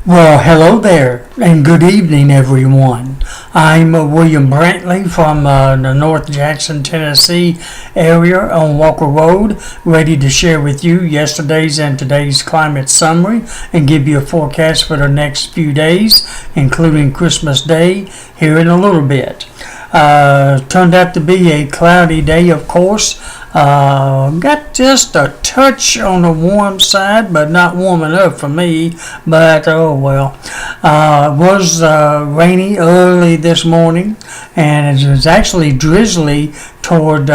Well, hello there, and good evening, everyone. I'm William Brantley from the North Jackson, Tennessee area on Walker Road, ready to share with you yesterday's and today's climate summary and give you a forecast for the next few days, including Christmas Day, here in a little bit. Turned out to be a cloudy day, of course. Got just a touch on the warm side, but not warm enough for me. But oh well. It was rainy early this morning, and it was actually drizzly toward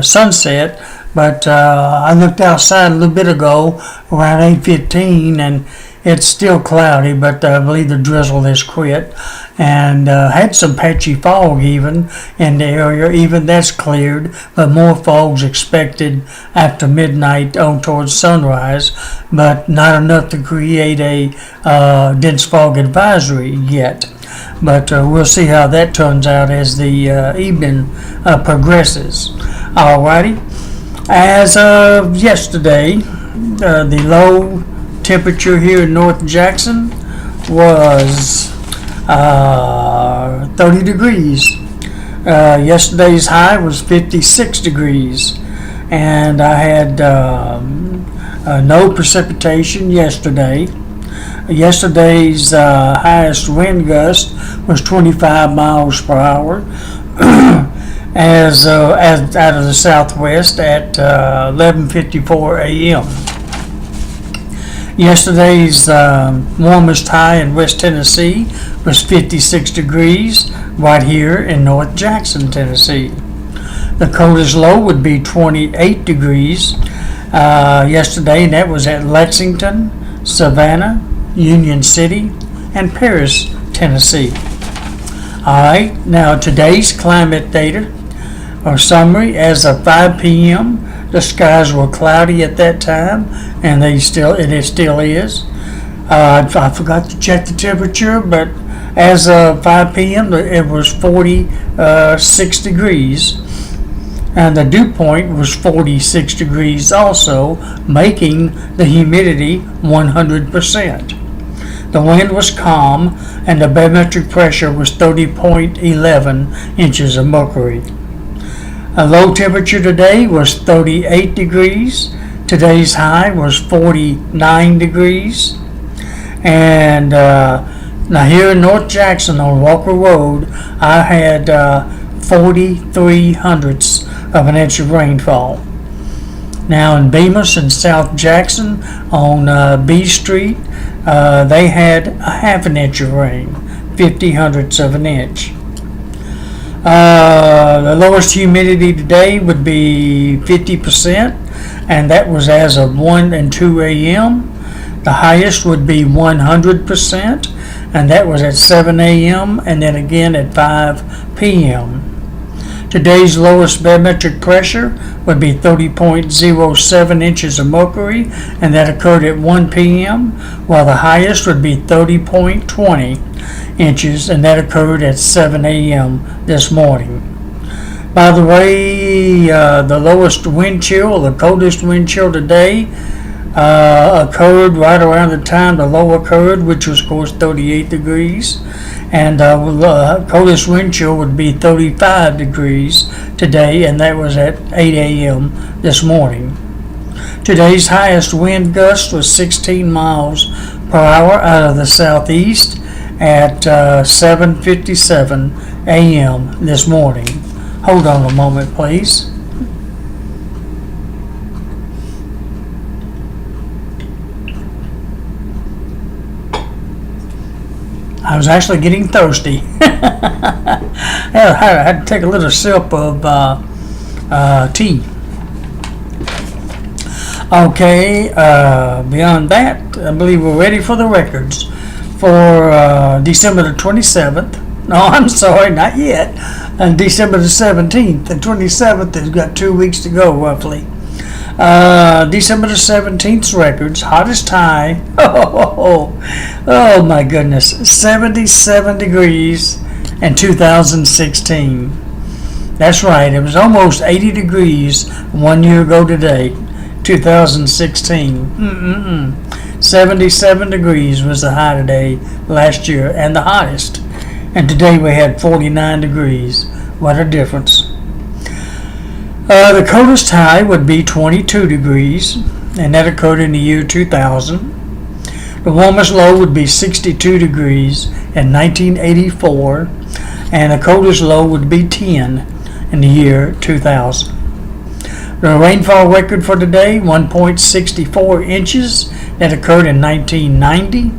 sunset. But I looked outside a little bit ago, around 8:15, and it's still cloudy, but I believe the drizzle has quit. And had some patchy fog even in the area. Even that's cleared, but more fog's expected after midnight on towards sunrise, but not enough to create a dense fog advisory yet. But we'll see how that turns out as the evening progresses. Alrighty. As of yesterday, the low temperature here in North Jackson was 30 degrees. Yesterday's high was 56 degrees, and I had no precipitation yesterday. Yesterday's highest wind gust was 25 miles per hour as out of the southwest at 11:54 a.m. Yesterday's warmest high in West Tennessee was 56 degrees right here in North Jackson, Tennessee. The coldest low would be 28 degrees yesterday, and that was at Lexington, Savannah, Union City, and Paris, Tennessee. Alright, now today's climate data or summary as of 5 p.m. The skies were cloudy at that time, and it still is. I forgot to check the temperature, but as of 5 p.m. it was 46 degrees, and the dew point was 46 degrees also, making the humidity 100%. The wind was calm, and the barometric pressure was 30.11 inches of mercury. A low temperature today was 38 degrees. Today's high was 49 degrees. And now here in North Jackson on Walker Road, I had 43 hundredths of an inch of rainfall. Now in Bemis and South Jackson on B Street, they had a half an inch of rain, 50 hundredths of an inch. The lowest humidity today would be 50%, and that was as of 1 and 2 a.m. The highest would be 100%, and that was at 7 a.m. and then again at 5 p.m. Today's lowest barometric pressure would be 30.07 inches of mercury, and that occurred at 1 p.m., while the highest would be 30.20 inches, and that occurred at 7 a.m. this morning. By the way, the lowest wind chill, the coldest wind chill today, occurred right around the time the low occurred, which was, of course, 38 degrees. And the coldest wind chill would be 35 degrees today, and that was at 8 a.m. this morning. Today's highest wind gust was 16 miles per hour out of the southeast at 7:57 a.m. this morning. Hold on a moment, please. I was actually getting thirsty. I had to take a little sip of tea. Okay, beyond that, I believe we're ready for the records for December the 27th. No, I'm sorry, not yet. And December the 17th. The 27th has got 2 weeks to go, roughly. December the 17th's records, hottest high, oh my goodness, 77 degrees in 2016. That's right, it was almost 80 degrees 1 year ago today, 2016. 77 degrees was the high today last year, and the hottest. And today we had 49 degrees. What a difference. The coldest high would be 22 degrees, and that occurred in the year 2000. The warmest low would be 62 degrees in 1984, and the coldest low would be 10 in the year 2000. The rainfall record for today, 1.64 inches, that occurred in 1990.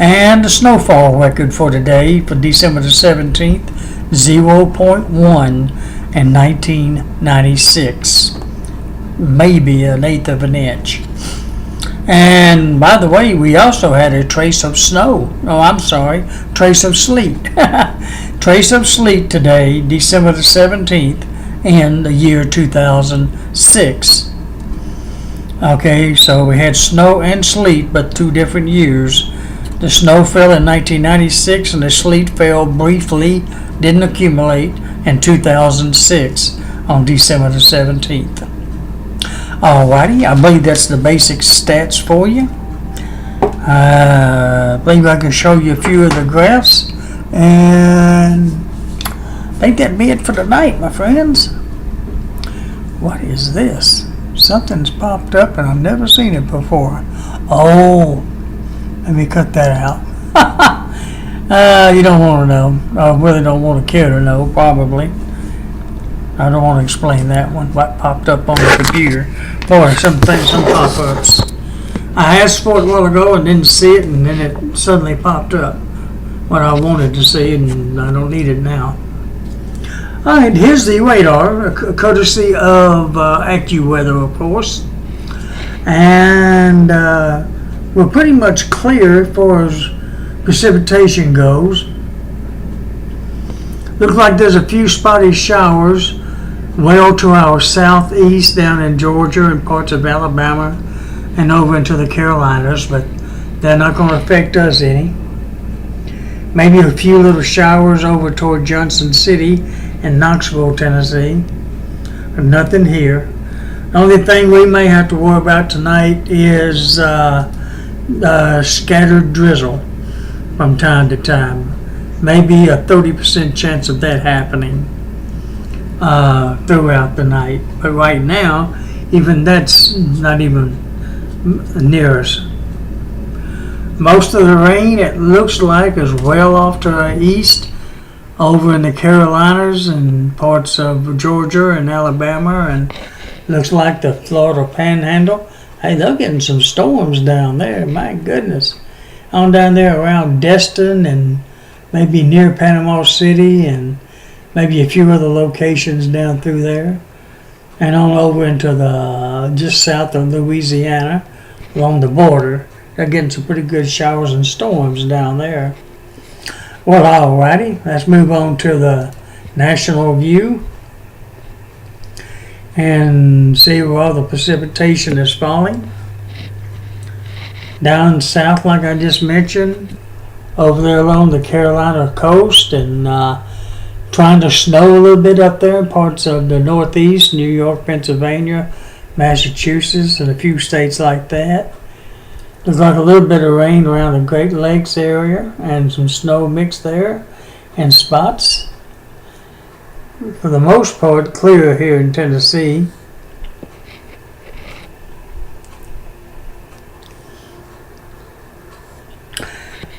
And the snowfall record for today, for December the 17th, 0.1 in 1996. Maybe an eighth of an inch. And by the way, we also had a trace of snow. Oh, I'm sorry, trace of sleet. Trace of sleet today, December the 17th, in the year 2006. Okay, so we had snow and sleet, but 2 different years. The snow fell in 1996, and the sleet fell briefly, didn't accumulate, in 2006 on December the 17th. Alrighty, I believe that's the basic stats for you. I believe I can show you a few of the graphs, and I think that'd be it for tonight, my friends. What is this? Something's popped up and I've never seen it before. Oh, let me cut that out. You don't want to know. I really don't want to care to know, probably. I don't want to explain that one, what popped up on the computer. Boy, some pop-ups. I asked for it a while ago and didn't see it, and then it suddenly popped up. What I wanted to see, and I don't need it now. Alright, here's the radar, courtesy of AccuWeather, of course. And we're pretty much clear as far as precipitation goes. Looks like there's a few spotty showers well to our southeast down in Georgia and parts of Alabama and over into the Carolinas, but they're not going to affect us any. Maybe a few little showers over toward Johnson City and Knoxville, Tennessee, but nothing here. The only thing we may have to worry about tonight is scattered drizzle from time to time. Maybe a 30% chance of that happening throughout the night. But right now, even that's not even near us. Most of the rain, it looks like, is well off to our east, over in the Carolinas and parts of Georgia and Alabama, and looks like the Florida Panhandle. Hey, they're getting some storms down there, my goodness. On down there around Destin and maybe near Panama City and maybe a few other locations down through there. And on over into the just south of Louisiana along the border. They're getting some pretty good showers and storms down there. Well, alrighty, let's move on to the national view and see where all the precipitation is falling. Down south, like I just mentioned, over there along the Carolina coast, and trying to snow a little bit up there in parts of the Northeast, New York, Pennsylvania, Massachusetts, and a few states like that. Looks like a little bit of rain around the Great Lakes area and some snow mixed there in spots. For the most part, clear here in Tennessee.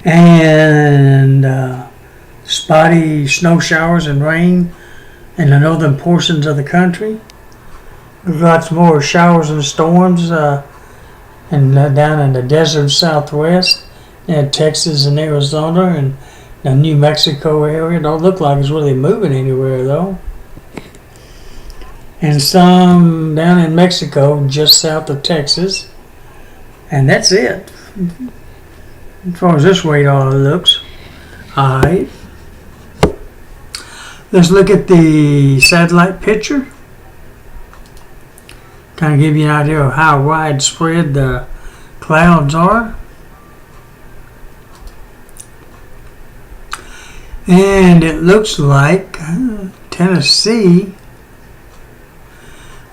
And spotty snow showers and rain in the northern portions of the country. We've got some more showers and storms and down in the desert southwest, Texas and Arizona and the New Mexico area. Don't look like it's really moving anywhere though. And some down in Mexico, just south of Texas. And that's it, as far as this radar looks. Alright. Let's look at the satellite picture. Kind of give you an idea of how widespread the clouds are. And it looks like Tennessee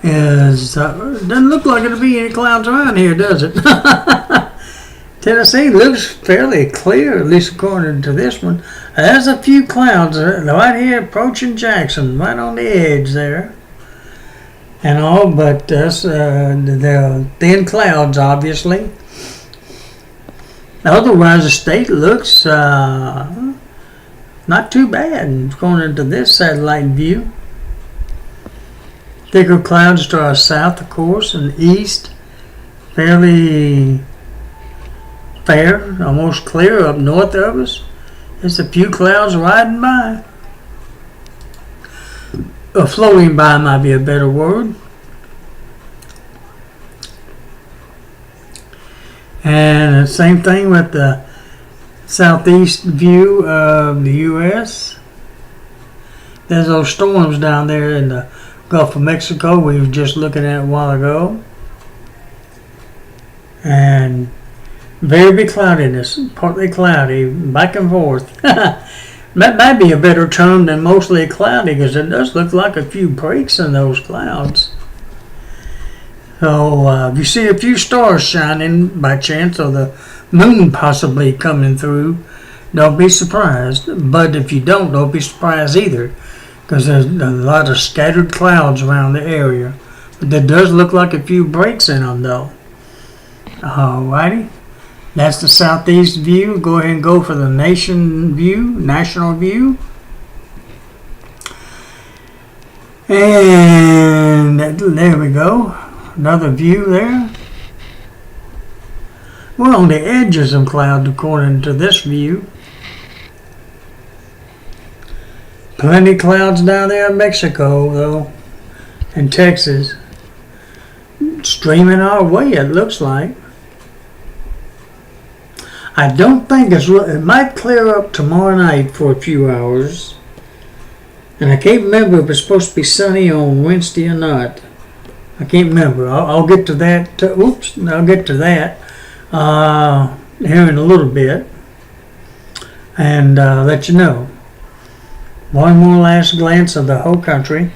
doesn't look like it'll be any clouds around here, does it? Tennessee looks fairly clear, at least according to this one. There's a few clouds right here approaching Jackson, right on the edge there. And all, but the thin clouds, obviously. Otherwise, the state looks not too bad going into this satellite view. Thicker clouds to our south, of course, and east. Fairly fair, almost clear up north of us. There's a few clouds riding by. Floating by might be a better word. And the same thing with the southeast view of the U.S. There's those storms down there in the Gulf of Mexico we were just looking at a while ago. And very big cloudiness, partly cloudy, back and forth. That might be a better term than mostly cloudy, because it does look like a few breaks in those clouds. So if you see a few stars shining by chance, or the moon possibly coming through, don't be surprised. But if you don't be surprised either, because there's a lot of scattered clouds around the area. But there does look like a few breaks in them, though. Alrighty. That's the southeast view. Go ahead and go for the national view. And there we go. Another view there. We're on the edges of clouds according to this view. Plenty of clouds down there in Mexico, though, and Texas. Streaming our way, it looks like. I don't think it might clear up tomorrow night for a few hours. And I can't remember if it's supposed to be sunny on Wednesday or not. I can't remember. I'll get to that. I'll get to that here in a little bit. And let you know. One more last glance of the whole country.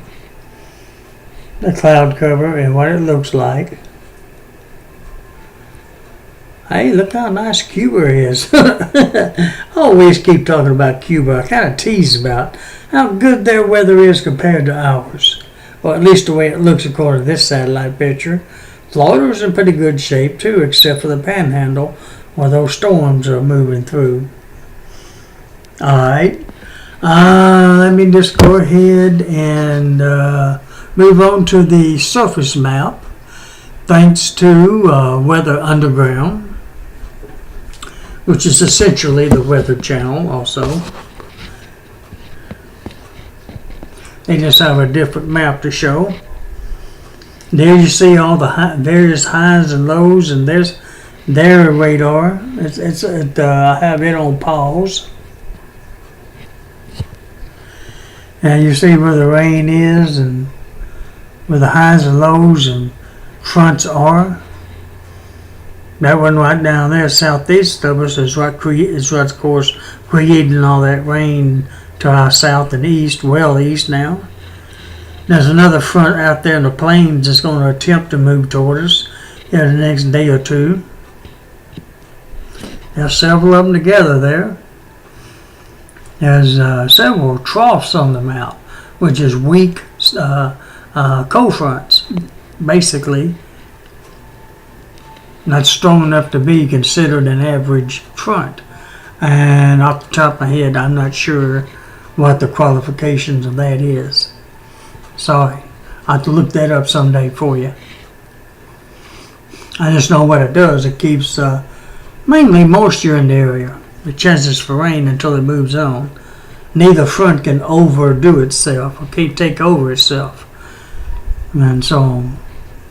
The cloud cover and what it looks like. Hey, look how nice Cuba is. I always keep talking about Cuba. I kind of tease about how good their weather is compared to ours. Or at least the way it looks according to this satellite picture. Florida's in pretty good shape too, except for the panhandle where those storms are moving through. Alright. Let me just go ahead and move on to the surface map. Thanks to Weather Underground, which is essentially the Weather Channel also. They just have a different map to show. There you see all the various highs and lows, and there's their radar. I have it on pause. And you see where the rain is and where the highs and lows and fronts are. That one right down there, southeast of us, is right, of course, creating all that rain to our south and east, well east now. There's another front out there in the plains that's going to attempt to move toward us in the next day or two. There's several of them together there. There's several troughs on the map, which is weak cold fronts, basically. Not strong enough to be considered an average front. And off the top of my head, I'm not sure what the qualifications of that is. Sorry. I'll have to look that up someday for you. I just know what it does. It keeps mainly moisture in the area. The chances for rain until it moves on. Neither front can overdo itself or can't take over itself. And so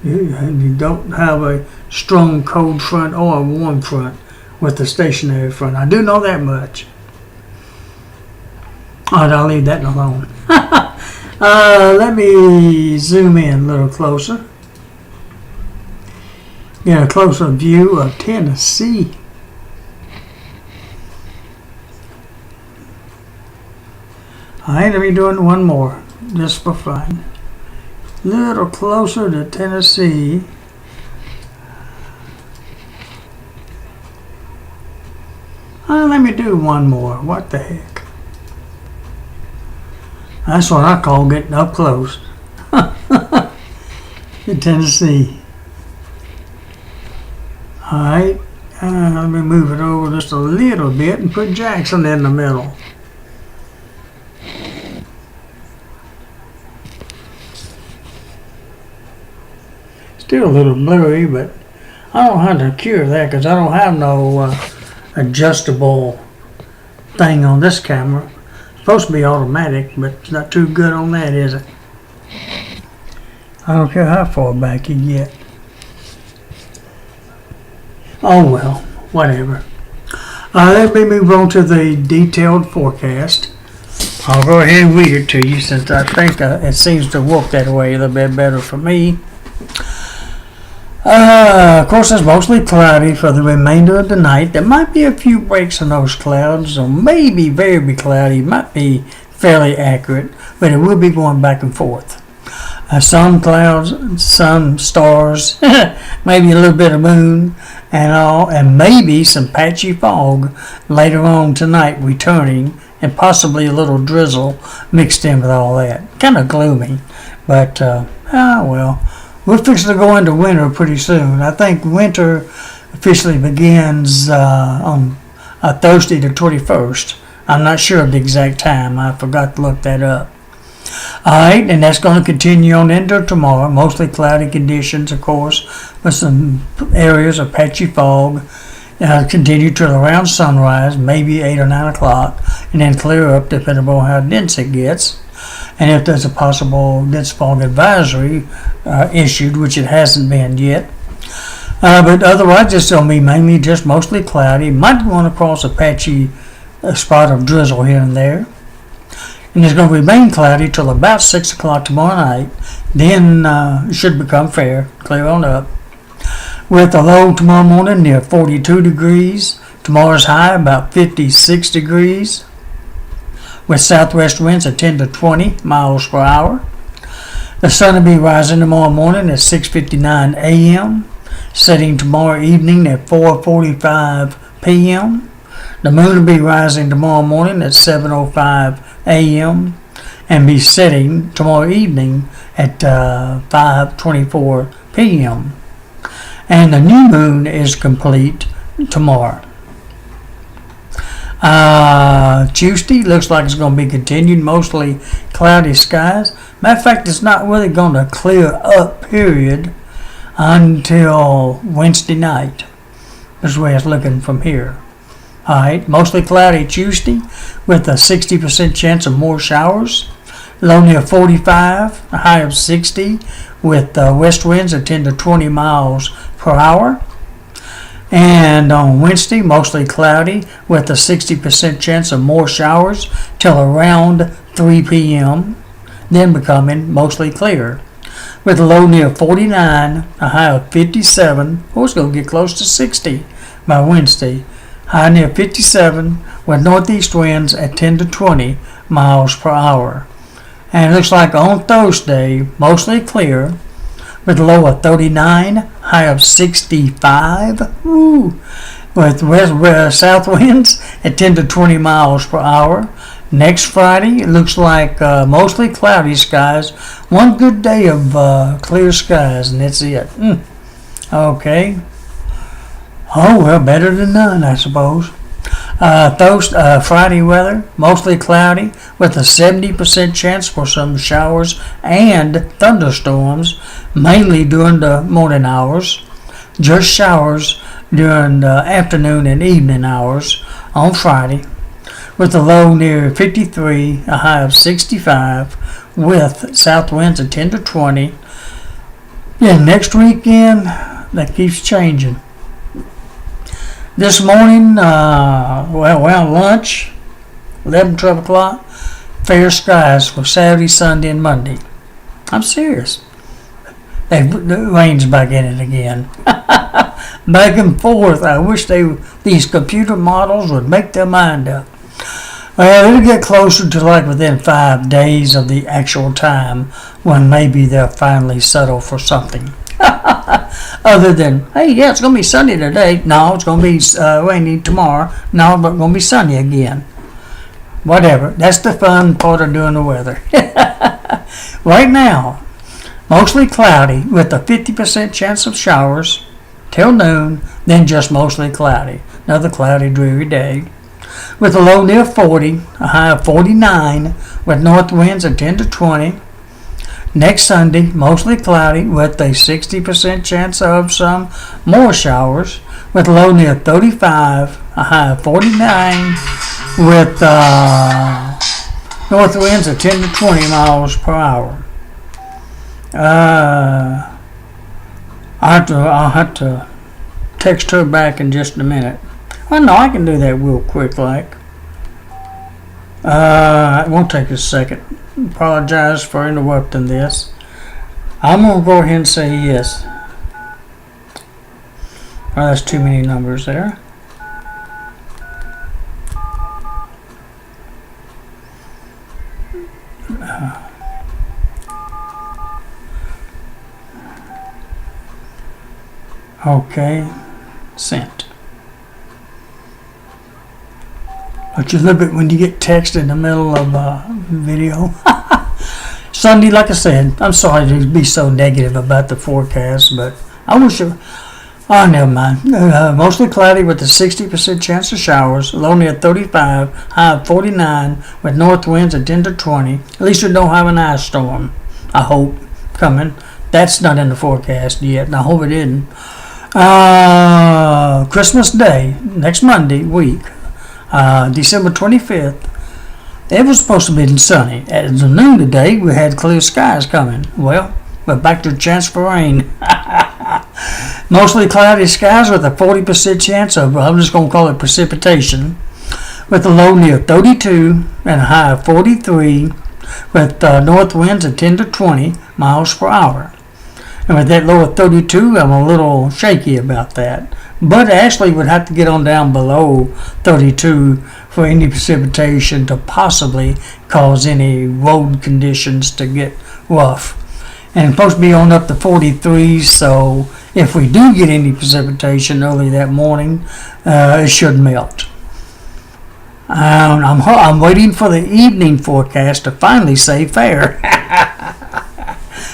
you don't have a strong cold front or a warm front with the stationary front. I do know that much. Alright, I'll leave that alone. Let me zoom in a little closer. Get a closer view of Tennessee. Alright, let me do it one more, just for fun. A little closer to Tennessee. Let me do one more. What the heck? That's what I call getting up close. In Tennessee. Alright. Let me move it over just a little bit and put Jackson in the middle. Still a little blurry, but I don't know how to cure that because I don't have no adjustable thing on this camera. It's supposed to be automatic, but it's not too good on that, is it? I don't care how far back you get. Oh well, whatever. Let me move on to the detailed forecast. I'll go ahead and read it to you since I think it seems to work that way a little bit better for me. Of course, it's mostly cloudy for the remainder of the night. There might be a few breaks in those clouds, or maybe very cloudy. Might be fairly accurate, but it will be going back and forth. Some clouds, some stars, maybe a little bit of moon and all, and maybe some patchy fog later on tonight returning, and possibly a little drizzle mixed in with all that. Kind of gloomy, but well. We're fixing to go into winter pretty soon. I think winter officially begins on Thursday the 21st. I'm not sure of the exact time. I forgot to look that up. Alright, and that's going to continue on into tomorrow. Mostly cloudy conditions, of course, with some areas of patchy fog. Continue till around sunrise, maybe 8 or 9 o'clock, and then clear up depending on how dense it gets. And if there's a possible dense fog advisory issued, which it hasn't been yet. But otherwise, it's going to be mainly just mostly cloudy. Might run across a patchy spot of drizzle here and there. And it's going to remain cloudy till about 6 o'clock tomorrow night. Then it should become fair, clear on up. With a low tomorrow morning near 42 degrees. Tomorrow's high about 56 degrees. With southwest winds at 10 to 20 miles per hour. The sun will be rising tomorrow morning at 6:59 a.m., setting tomorrow evening at 4:45 p.m. The moon will be rising tomorrow morning at 7:05 a.m. and be setting tomorrow evening at 5:24 p.m. And the new moon is complete tomorrow. Tuesday looks like it's going to be continued, mostly cloudy skies. Matter of fact, it's not really going to clear up, period, until Wednesday night. This is the way it's looking from here. Alright, mostly cloudy Tuesday with a 60% chance of more showers. Low near 45, a high of 60 with west winds at 10 to 20 miles per hour. And on Wednesday, mostly cloudy with a 60% chance of more showers till around 3 p.m., then becoming mostly clear. With a low near 49, a high of 57, it's going to get close to 60 by Wednesday. High near 57 with northeast winds at 10 to 20 miles per hour. And it looks like on Thursday, mostly clear, with a low of 39, high of 65, with south winds at 10 to 20 miles per hour. Next Friday, it looks like mostly cloudy skies. One good day of clear skies, and that's it. Okay. Oh, well, better than none, I suppose. Friday weather, mostly cloudy with a 70% chance for some showers and thunderstorms, mainly during the morning hours. Just showers during the afternoon and evening hours on Friday, with a low near 53, a high of 65, with south winds of 10 to 20. Yeah, next weekend, that keeps changing. This morning, around lunch, 11, 12 o'clock, fair skies for Saturday, Sunday, and Monday. I'm serious. The rain's back in it again. Back and forth. I wish these computer models would make their mind up. Well, it'll get closer to like within 5 days of the actual time when maybe they'll finally settle for something. Other than, hey, yeah, it's going to be sunny today. No, it's going to be rainy tomorrow. No, but it's going to be sunny again. Whatever. That's the fun part of doing the weather. Right now, mostly cloudy with a 50% chance of showers till noon, then just mostly cloudy. Another cloudy, dreary day. With a low near 40, a high of 49, with north winds of 10 to 20. Next Sunday, mostly cloudy with a 60% chance of some more showers, with a low near 35, a high of 49, with north winds of 10 to 20 miles per hour. I'll have to text her back in just a minute. Oh no, I can do that real quick, like. It won't take a second. Apologize for interrupting this. I'm gonna go ahead and say yes. Oh, that's too many numbers there. Okay, sent. Don't you love it when you get text in the middle of a video? Sunday, like I said, I'm sorry to be so negative about the forecast, but I wish it. Oh, never mind. Mostly cloudy with a 60% chance of showers, low near 35, high of 49, with north winds at 10 to 20. At least we don't have an ice storm, I hope, coming. That's not in the forecast yet, and I hope it isn't. Christmas Day, next Monday week, December 25th. It was supposed to be sunny. At noon today, we had clear skies coming. Well, we're back to a chance for rain. Mostly cloudy skies with a 40% chance of, I'm just going to call it precipitation, with a low near 32 and a high of 43, with north winds at 10 to 20 miles per hour. And with that low of 32, I'm a little shaky about that. But actually would have to get on down below 32 for any precipitation to possibly cause any road conditions to get rough. And it's supposed to be on up to 43, so if we do get any precipitation early that morning, it should melt. I'm waiting for the evening forecast to finally say fair.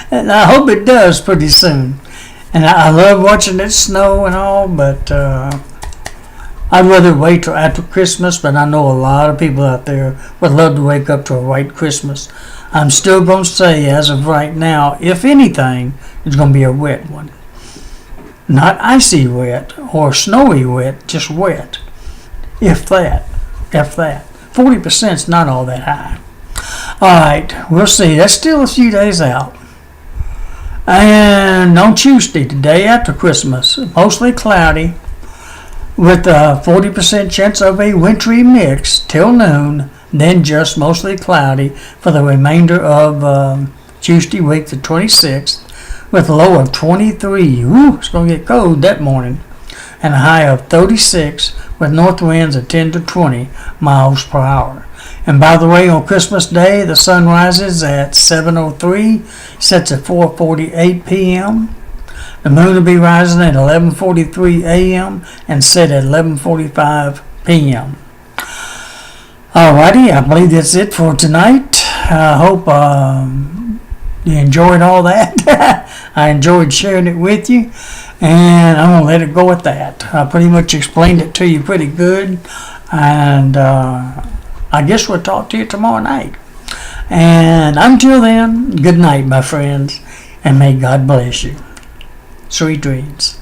And I hope it does pretty soon. And I love watching it snow and all, but I'd rather wait till after Christmas. But I know a lot of people out there would love to wake up to a white Christmas. I'm still going to say, as of right now, if anything, it's going to be a wet one. Not icy wet or snowy wet, just wet. If that. 40% is not all that high. All right, we'll see. That's still a few days out. And on Tuesday, the day after Christmas, mostly cloudy with a 40% chance of a wintry mix till noon, then just mostly cloudy for the remainder of Tuesday week, the 26th, with a low of 23. Ooh, it's going to get cold that morning. And a high of 36 with north winds of 10 to 20 miles per hour. And by the way, on Christmas Day, the sun rises at 7:03, sets at 4:48 p.m. The moon will be rising at 11:43 a.m. and set at 11:45 p.m. Alrighty, I believe that's it for tonight. I hope you enjoyed all that. I enjoyed sharing it with you, and I'm going to let it go at that. I pretty much explained it to you pretty good, and I guess we'll talk to you tomorrow night. And until then, good night, my friends, and may God bless you. Sweet dreams.